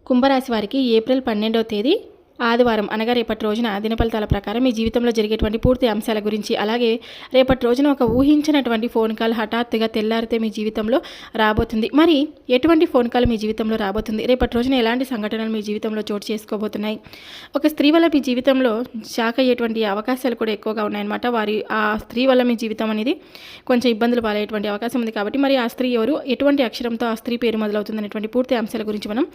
కుంభరాశి వారికి ఏప్రిల్ 12వ తేదీ ఆదివారం అనగా రేపటి రోజున దినఫలితాల ప్రకారం మీ జీవితంలో జరిగేటువంటి పూర్తి అంశాల గురించి, అలాగే రేపటి రోజున ఒక ఊహించినటువంటి ఫోన్ కాల్ హఠాత్తుగా తెల్లారితే మీ జీవితంలో రాబోతుంది. మరి ఎటువంటి ఫోన్ కాల్ మీ జీవితంలో రాబోతుంది, రేపటి రోజున ఎలాంటి సంఘటనలు మీ జీవితంలో చోటు చేసుకోబోతున్నాయి, ఒక స్త్రీ వల్ల మీ జీవితంలో షాక్ అయ్యేటువంటి అవకాశాలు కూడా ఎక్కువగా ఉన్నాయన్నమాట. ఆ స్త్రీ వల్ల మీ జీవితం అనేది కొంచెం ఇబ్బందులు పాలయ్యేటువంటి అవకాశం ఉంది. కాబట్టి మరి ఆ స్త్రీ ఎవరు, ఎటువంటి అక్షరంతో ఆ స్త్రీ పేరు మొదలవుతుంది అనేటువంటి పూర్తి అంశాల గురించి మనం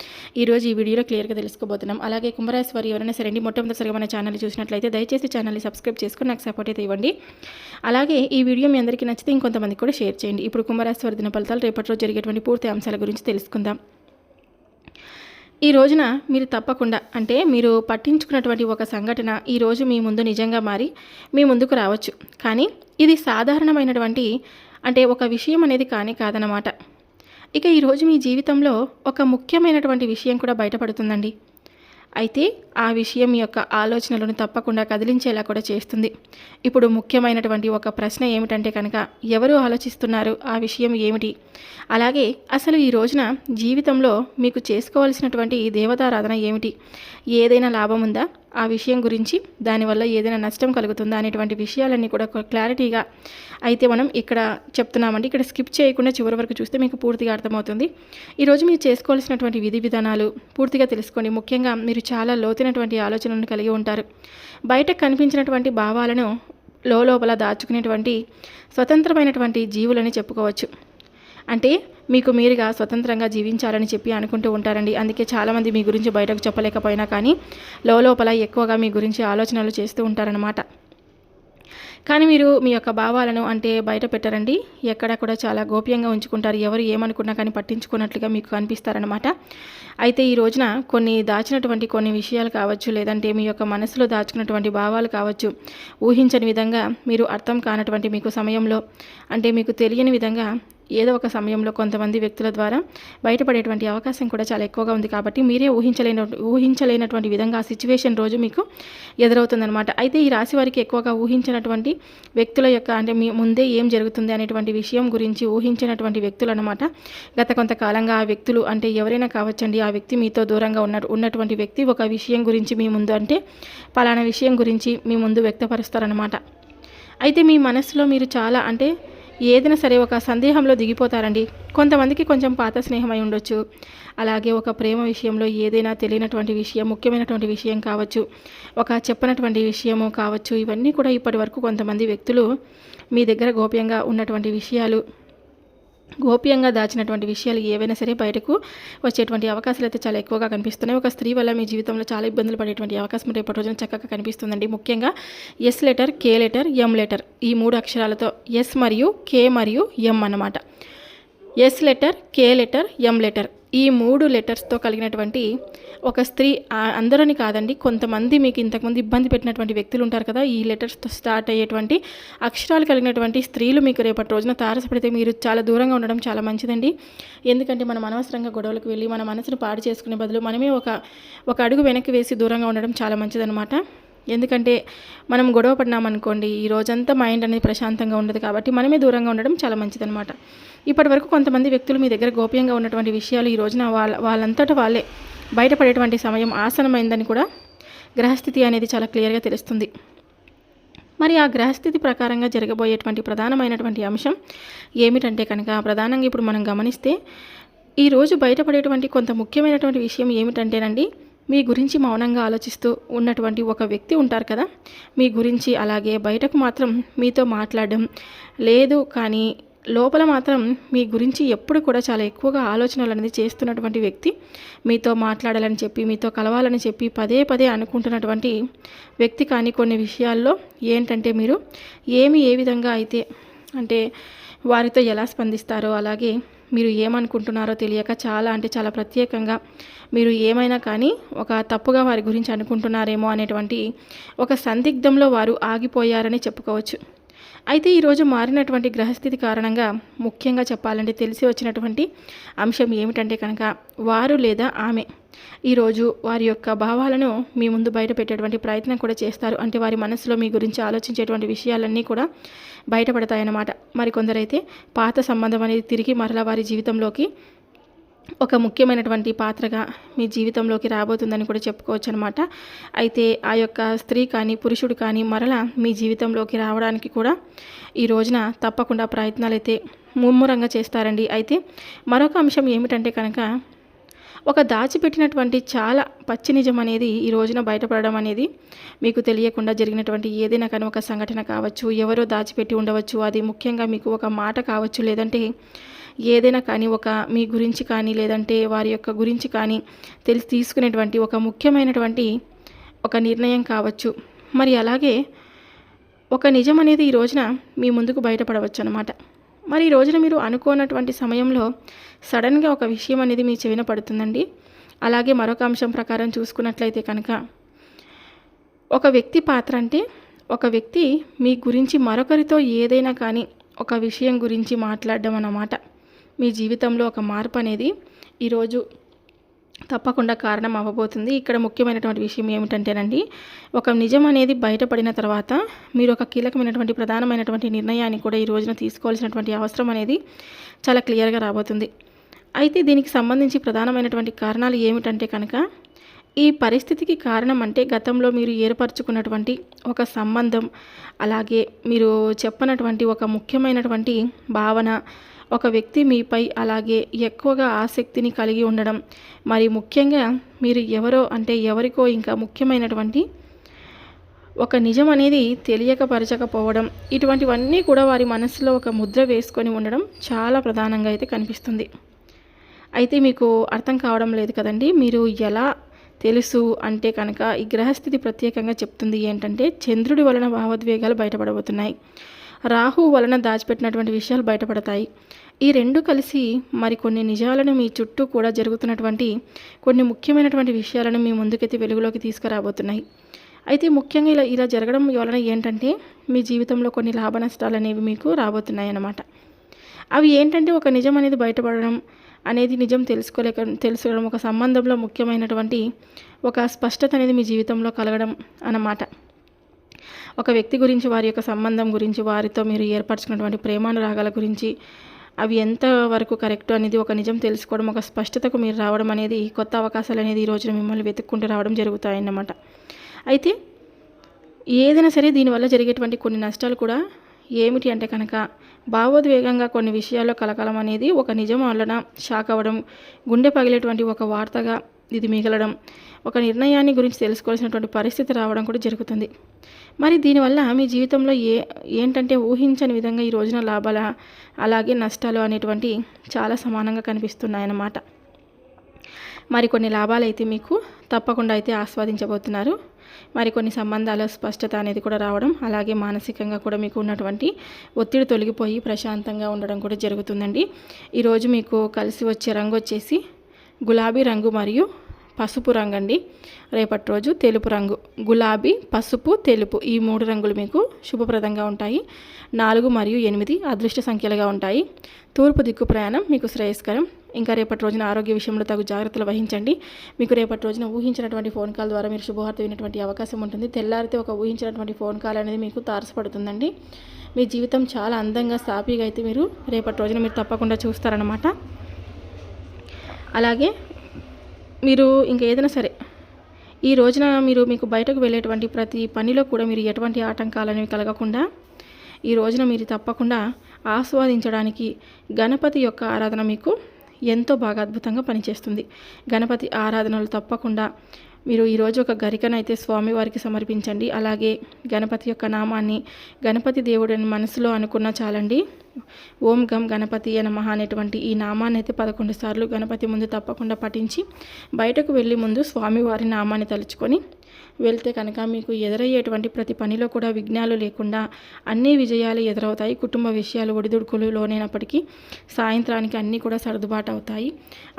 ఈరోజు ఈ వీడియోలో క్లియర్గా తెలుసుకోబోతున్నాం. అలాగే కుంభరాశి వారి ఎవరైనా సరే మొట్టమొదటిసారిగా మన ఛానల్ చూసినట్లయితే దయచేసి ఛానల్ని సబ్స్క్రైబ్ చేసుకుని నాకు సపోర్ట్ అయితే ఇవ్వండి. అలాగే ఈ వీడియో మీ అందరికీ నచ్చితే ఇంకొంతమందికి కూడా షేర్ చేయండి. ఇప్పుడు కుంభరాశి వారి దిన ఫలితాలు రేపటి రోజు జరిగేటువంటి పూర్తి అంశాల గురించి తెలుసుకుందాం. ఈ రోజున మీరు తప్పకుండా మీరు పట్టించుకున్నటువంటి ఒక సంఘటన ఈ రోజు మీ ముందు నిజంగా మారి మీ ముందుకు రావచ్చు. కానీ ఇది సాధారణమైనటువంటి ఒక విషయం అనేది కాదన్నమాట. ఇక ఈరోజు మీ జీవితంలో ఒక ముఖ్యమైనటువంటి విషయం కూడా బయటపడుతుందండి. అయితే ఆ విషయం మీ యొక్క ఆలోచనలను తప్పకుండా కదిలించేలా కూడా చేస్తుంది. ఇప్పుడు ముఖ్యమైనటువంటి ఒక ప్రశ్న ఏమిటంటే కనుక, ఎవరు ఆలోచిస్తున్నారు, ఆ విషయం ఏమిటి, అలాగే అసలు ఈ రోజున జీవితంలో మీకు చేసుకోవాల్సినటువంటి దేవతారాధన ఏమిటి, ఏదైనా లాభం ఉందా, ఆ విషయం గురించి, దానివల్ల ఏదైనా నష్టం కలుగుతుందా అనేటువంటి విషయాలన్నీ కూడా క్లారిటీగా అయితే మనం ఇక్కడ చెప్తున్నామండి. ఇక్కడ స్కిప్ చేయకుండా చివరి వరకు చూస్తే మీకు పూర్తిగా అర్థమవుతుంది. ఈరోజు మీరు చేసుకోవాల్సినటువంటి విధి విధానాలు పూర్తిగా తెలుసుకోండి. ముఖ్యంగా మీరు చాలా లోతైనటువంటి ఆలోచనలను కలిగి ఉంటారు. బయటకు కనిపించినటువంటి భావాలను లోపల దాచుకునేటువంటి స్వతంత్రమైనటువంటి జీవులని చెప్పుకోవచ్చు. మీకు మీరుగా స్వతంత్రంగా జీవించాలని చెప్పి అనుకుంటూ ఉంటారండి. అందుకే చాలామంది మీ గురించి బయటకు చెప్పలేకపోయినా కానీ లోపల ఎక్కువగా మీ గురించి ఆలోచనలు చేస్తూ ఉంటారనమాట. కానీ మీరు మీ యొక్క భావాలను బయట పెట్టరండి. ఎక్కడ కూడా చాలా గోప్యంగా ఉంచుకుంటారు. ఎవరు ఏమనుకున్నా కానీ పట్టించుకున్నట్లుగా మీకు కనిపిస్తారనమాట. అయితే ఈ రోజున దాచినటువంటి కొన్ని విషయాలు కావచ్చు, లేదంటే మీ యొక్క మనసులో దాచుకున్నటువంటి భావాలు కావచ్చు, ఊహించని విధంగా మీరు అర్థం కానటువంటి మీకు సమయంలో మీకు తెలియని విధంగా ఏదో ఒక సమయంలో కొంతమంది వ్యక్తుల ద్వారా బయటపడేటువంటి అవకాశం కూడా చాలా ఎక్కువగా ఉంది. కాబట్టి మీరే ఊహించలేనటువంటి విధంగా ఆ సిచ్యువేషన్ రోజు మీకు ఎదురవుతుందన్నమాట. అయితే ఈ రాశి వారికి ఎక్కువగా ఊహించినటువంటి వ్యక్తుల యొక్క మీ ముందే ఏం జరుగుతుంది అనేటువంటి విషయం గురించి ఊహించినటువంటి వ్యక్తులు అనమాట. గత కొంతకాలంగా ఆ వ్యక్తులు ఎవరైనా కావచ్చండి. ఆ వ్యక్తి మీతో దూరంగా ఉన్నటువంటి వ్యక్తి ఒక విషయం గురించి మీ ముందు పలానా విషయం గురించి మీ ముందు వ్యక్తపరుస్తారనమాట. అయితే మీ మనసులో మీరు చాలా ఏదైనా సరే ఒక సందేహంలో దిగిపోతారండి. కొంతమందికి కొంచెం పాత స్నేహమై ఉండొచ్చు. అలాగే ఒక ప్రేమ విషయంలో ఏదైనా తెలియనటువంటి విషయం, ముఖ్యమైనటువంటి విషయం కావచ్చు, ఒక చెప్పనటువంటి విషయము కావచ్చు. ఇవన్నీ కూడా ఇప్పటి వరకు కొంతమంది వ్యక్తులు మీ దగ్గర గోప్యంగా దాచినటువంటి విషయాలు ఏవైనా సరే బయటకు వచ్చేటువంటి అవకాశాలు అయితే చాలా ఎక్కువగా కనిపిస్తున్నాయి. ఒక స్త్రీ వల్ల మీ జీవితంలో చాలా ఇబ్బందులు పడేటువంటి అవకాశం రేపటి రోజున చక్కగా కనిపిస్తుందండి. ముఖ్యంగా S letter, K letter, M letter, ఈ 3 అక్షరాలతో ఎస్ మరియు కే మరియు ఎం అన్నమాట. S letter, K letter, M letter, ఈ 3 లెటర్స్తో కలిగినటువంటి ఒక స్త్రీ, అందరని కాదండి, కొంతమంది మీకు ఇంతకుముందు ఇబ్బంది పెట్టినటువంటి వ్యక్తులు ఉంటారు కదా. ఈ లెటర్స్తో స్టార్ట్ అయ్యేటువంటి అక్షరాలు కలిగినటువంటి స్త్రీలు మీకు రేపటి రోజున తారసపడితే మీరు చాలా దూరంగా ఉండడం చాలా మంచిదండి. ఎందుకంటే మనం అనవసరంగా గొడవలకు వెళ్ళి మన మనసును పాడు చేసుకునే బదులు మనమే ఒక అడుగు వెనక్కి వేసి దూరంగా ఉండడం చాలా మంచిదన్నమాట. ఎందుకంటే మనం గొడవ పడినామనుకోండి, ఈ రోజంతా మైండ్ అనేది ప్రశాంతంగా ఉండదు. కాబట్టి మనమే దూరంగా ఉండడం చాలా మంచిదన్నమాట. ఇప్పటి వరకు కొంతమంది వ్యక్తులు మీ దగ్గర గోప్యంగా ఉన్నటువంటి విషయాలు ఈ రోజున వాళ్ళంతటా వాళ్ళే బయటపడేటువంటి సమయం ఆసనమైందని కూడా గ్రహస్థితి అనేది చాలా క్లియర్గా తెలుస్తుంది. మరి ఆ గ్రహస్థితి ప్రకారంగా జరగబోయేటువంటి ప్రధానమైనటువంటి అంశం ఏమిటంటే కనుక, ప్రధానంగా ఇప్పుడు మనం గమనిస్తే ఈరోజు బయటపడేటువంటి కొంత ముఖ్యమైనటువంటి విషయం ఏమిటంటేనండి, మీ గురించి మౌనంగా ఆలోచిస్తూ ఉన్నటువంటి ఒక వ్యక్తి ఉంటారు కదా, మీ గురించి. అలాగే బయటకు మాత్రం మీతో మాట్లాడడం లేదు, కానీ లోపల మాత్రం మీ గురించి ఎప్పుడు కూడా చాలా ఎక్కువగా ఆలోచనలు అనేది చేస్తున్నటువంటి వ్యక్తి, మీతో మాట్లాడాలని చెప్పి, మీతో కలవాలని చెప్పి పదే పదే అనుకుంటున్నటువంటి వ్యక్తి. కానీ కొన్ని విషయాల్లో ఏంటంటే మీరు ఏ విధంగా అయితే వారితో ఎలా స్పందిస్తారో, అలాగే మీరు ఏమనుకుంటున్నారో తెలియక చాలా ప్రత్యేకంగా మీరు ఏమైనా కానీ ఒక తప్పుగా వారి గురించి అనుకుంటున్నారేమో అనేటువంటి ఒక సందిగ్ధంలో వారు ఆగిపోయారని చెప్పుకోవచ్చు. అయితే ఈరోజు మారినటువంటి గ్రహస్థితి కారణంగా ముఖ్యంగా చెప్పాలంటే తెలిసి వచ్చినటువంటి అంశం ఏమిటంటే కనుక, వారు లేదా ఆమె ఈరోజు వారి యొక్క భావాలను మీ ముందు బయట పెట్టేటువంటి ప్రయత్నం కూడా చేస్తారు. వారి మనసులో మీ గురించి ఆలోచించేటువంటి విషయాలన్నీ కూడా బయటపడతాయన్నమాట. మరికొందరైతే పాత సంబంధం అనేది తిరిగి మరలా వారి జీవితంలోకి ఒక ముఖ్యమైనటువంటి పాత్రగా మీ జీవితంలోకి రాబోతుందని కూడా చెప్పుకోవచ్చు అనమాట. అయితే ఆ యొక్క స్త్రీ కానీ పురుషుడు కానీ మరలా మీ జీవితంలోకి రావడానికి కూడా ఈ రోజున తప్పకుండా ప్రయత్నాలు అయితే ముమ్మరంగా చేస్తారండి. అయితే మరొక అంశం ఏమిటంటే కనుక ఒక దాచిపెట్టినటువంటి చాలా పచ్చి నిజం అనేది ఈ రోజున బయటపడడం అనేది మీకు తెలియకుండా జరిగినటువంటి ఏదైనా కానీ ఒక సంఘటన కావచ్చు, ఎవరో దాచిపెట్టి ఉండవచ్చు. అది ముఖ్యంగా మీకు ఒక మాట కావచ్చు, లేదంటే ఏదైనా కానీ ఒక మీ గురించి కానీ లేదంటే వారి యొక్క గురించి కానీ తీసుకునేటువంటి ఒక ముఖ్యమైనటువంటి ఒక నిర్ణయం కావచ్చు. మరి అలాగే ఒక నిజం అనేది ఈ రోజున మీ ముందుకు బయటపడవచ్చు అన్నమాట. మరి ఈ రోజున మీరు అనుకోనటువంటి సమయంలో సడన్గా ఒక విషయం అనేది మీ చెవిన పడుతుందండి. అలాగే మరొక అంశం ప్రకారం చూసుకున్నట్లయితే కనుక ఒక వ్యక్తి పాత్ర అంటే ఒక వ్యక్తి మీ గురించి మరొకరితో ఏదైనా కానీ ఒక విషయం గురించి మాట్లాడడం అన్నమాట. మీ జీవితంలో ఒక మార్పు అనేది ఈరోజు తప్పకుండా కారణం అవ్వబోతుంది. ఇక్కడ ముఖ్యమైనటువంటి విషయం ఏమిటంటేనండి, ఒక నిజం అనేది బయటపడిన తర్వాత మీరు ఒక కీలకమైనటువంటి ప్రధానమైనటువంటి నిర్ణయాన్ని కూడా ఈ రోజున తీసుకోవాల్సినటువంటి అవసరం అనేది చాలా క్లియర్గా రాబోతుంది. అయితే దీనికి సంబంధించి ప్రధానమైనటువంటి కారణాలు ఏమిటంటే కనుక ఈ పరిస్థితికి కారణం అంటే గతంలో మీరు ఏర్పరచుకున్నటువంటి ఒక సంబంధం, అలాగే మీరు చెప్పనటువంటి ఒక ముఖ్యమైనటువంటి భావన, ఒక వ్యక్తి మీపై అలాగే ఎక్కువగా ఆసక్తిని కలిగి ఉండడం, మరి ముఖ్యంగా మీరు ఎవరో అంటే ఎవరికో ఇంకా ముఖ్యమైనటువంటి ఒక నిజం అనేది తెలియకపరచకపోవడం, ఇటువంటివన్నీ కూడా వారి మనసులో ఒక ముద్ర వేసుకొని ఉండడం చాలా ప్రధానంగా అయితే కనిపిస్తుంది. అయితే మీకు అర్థం కావడం లేదు కదండి, మీరు ఎలా తెలుసు అంటే కనుక ఈ గ్రహస్థితి ప్రత్యేకంగా చెప్తుంది ఏంటంటే చంద్రుడి వలన భావోద్వేగాలు బయటపడబోతున్నాయి, రాహు వలన దాచిపెట్టినటువంటి విషయాలు బయటపడతాయి. ఈ రెండు కలిసి మరికొన్ని నిజాలను మీ చుట్టూ కూడా జరుగుతున్నటువంటి కొన్ని ముఖ్యమైనటువంటి విషయాలను మీ ముందుకైతే వెలుగులోకి తీసుకురాబోతున్నాయి. అయితే ముఖ్యంగా ఇలా జరగడం వలన ఏంటంటే మీ జీవితంలో కొన్ని లాభ నష్టాలు అనేవి మీకు రాబోతున్నాయి అన్నమాట. అవి ఏంటంటే ఒక నిజం అనేది బయటపడడం అనేది నిజం తెలుసుకోవడం, ఒక సంబంధంలో ముఖ్యమైనటువంటి ఒక స్పష్టత అనేది మీ జీవితంలో కలగడం అన్నమాట. ఒక వ్యక్తి గురించి, వారి యొక్క సంబంధం గురించి, వారితో మీరు ఏర్పరచుకున్నటువంటి ప్రేమానురాగాల గురించి అవి ఎంతవరకు కరెక్ట్ అనేది ఒక నిజం తెలుసుకోవడం, ఒక స్పష్టతకు మీరు రావడం అనేది, కొత్త అవకాశాలు అనేది ఈ రోజున మిమ్మల్ని వెతుక్కుంటూ రావడం జరుగుతాయన్నమాట. అయితే ఏదైనా సరే దీనివల్ల జరిగేటువంటి కొన్ని నష్టాలు కూడా ఏమిటి అంటే కనుక భావోద్వేగంగా కొన్ని విషయాల్లో కలకలం అనేది ఒక నిజం వలన షాక్ అవ్వడం, గుండె పగిలేటువంటి ఒక వార్తగా ఇది మిగలడం, ఒక నిర్ణయాన్ని గురించి తెలుసుకోవాల్సినటువంటి పరిస్థితి రావడం కూడా జరుగుతుంది. మరి దీనివల్ల మీ జీవితంలో ఏంటంటే ఊహించని విధంగా ఈ రోజున లాభాల అలాగే నష్టాలు అనేటువంటి చాలా సమానంగా కనిపిస్తున్నాయన్నమాట. మరికొన్ని లాభాలు అయితే మీకు తప్పకుండా అయితే ఆస్వాదించబోతున్నారు. మరికొన్ని సంబంధాల స్పష్టత అనేది కూడా రావడం, అలాగే మానసికంగా కూడా మీకు ఉన్నటువంటి ఒత్తిడి తొలగిపోయి ప్రశాంతంగా ఉండడం కూడా జరుగుతుందండి. ఈరోజు మీకు కలిసి వచ్చే రంగు వచ్చేసి గులాబీ రంగు మరియు పసుపు రంగు అండి. రేపటి రోజు తెలుపు రంగు, గులాబీ, పసుపు, తెలుపు ఈ 3 రంగులు మీకు శుభప్రదంగా ఉంటాయి. 4 మరియు 8 అదృష్ట సంఖ్యలుగా ఉంటాయి. తూర్పు దిక్కు ప్రయాణం మీకు శ్రేయస్కరం. ఇంకా రేపటి రోజున ఆరోగ్య విషయంలో తగు జాగ్రత్తలు వహించండి. మీకు రేపటి రోజున ఊహించినటువంటి ఫోన్ కాల్ ద్వారా మీరు శుభవార్త వినేటువంటి అవకాశం ఉంటుంది. తెల్లారితే ఒక ఊహించినటువంటి ఫోన్ కాల్ అనేది మీకు తారసపడుతుందండి. మీ జీవితం చాలా అందంగా సాఫీగా అయితే మీరు రేపటి రోజున మీరు తప్పకుండా చూస్తారనమాట. అలాగే మీరు ఇంకా ఏదైనా సరే ఈ రోజున మీకు బయటకు వెళ్ళేటువంటి ప్రతి పనిలో కూడా మీరు ఎటువంటి ఆటంకాలనేవి కలగకుండా ఈ రోజున మీరు తప్పకుండా ఆస్వాదించడానికి గణపతి యొక్క ఆరాధన మీకు ఎంతో బాగా అద్భుతంగా పనిచేస్తుంది. గణపతి ఆరాధనలు తప్పకుండా మీరు ఈరోజు ఒక గరికనైతే స్వామివారికి సమర్పించండి. అలాగే గణపతి యొక్క నామాన్ని, గణపతి దేవుడిని మనసులో అనుకున్నా చాలండి. ఓం గం గణపతి నమః అనేటువంటి ఈ నామాన్ని అయితే 11 సార్లు గణపతి ముందు తప్పకుండా పఠించి బయటకు వెళ్ళి ముందు స్వామివారి నామాన్ని తలుచుకొని వెళ్తే కనుక మీకు ఎదురయ్యేటువంటి ప్రతి పనిలో కూడా విఘ్నాలు లేకుండా అన్ని విజయాలు ఎదురవుతాయి. కుటుంబ విషయాలు ఒడిదుడుకులు లోనైనప్పటికీ సాయంత్రానికి అన్నీ కూడా సర్దుబాటు అవుతాయి.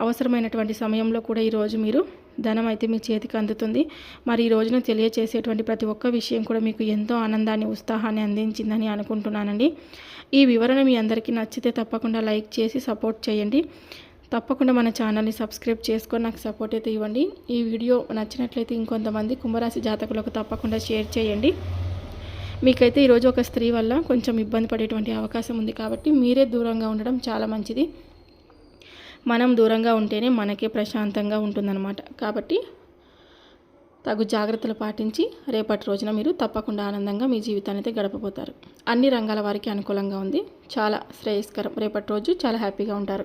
అవసరమైనటువంటి సమయంలో కూడా ఈరోజు మీరు ధనం అయితే మీ చేతికి అందుతుంది. మరి ఈ రోజున తెలియచేసేటువంటి ప్రతి ఒక్క విషయం కూడా మీకు ఎంతో ఆనందాన్ని, ఉత్సాహాన్ని అందించిందని అనుకుంటున్నానండి. ఈ వివరణ మీ అందరికీ నచ్చితే తప్పకుండా లైక్ చేసి సపోర్ట్ చేయండి. తప్పకుండా మన ఛానల్ని సబ్స్క్రైబ్ చేసుకొని నాకు సపోర్ట్ అయితే ఇవ్వండి. ఈ వీడియో నచ్చినట్లయితే ఇంకొంతమంది కుంభరాశి జాతకులకు తప్పకుండా షేర్ చేయండి. మీకైతే ఈరోజు ఒక స్త్రీ వల్ల కొంచెం ఇబ్బంది పడేటువంటి అవకాశం ఉంది కాబట్టి మీరే దూరంగా ఉండడం చాలా మంచిది. మనం దూరంగా ఉంటేనే మనకే ప్రశాంతంగా ఉంటుందన్నమాట. కాబట్టి తగు జాగ్రత్తలు పాటించి రేపటి రోజున మీరు తప్పకుండా ఆనందంగా మీ జీవితాన్ని అయితే గడపబోతారు. అన్ని రంగాల వారికి అనుకూలంగా ఉంది. చాలా శ్రేయస్కరం. రేపటి రోజు చాలా హ్యాపీగా ఉంటారు.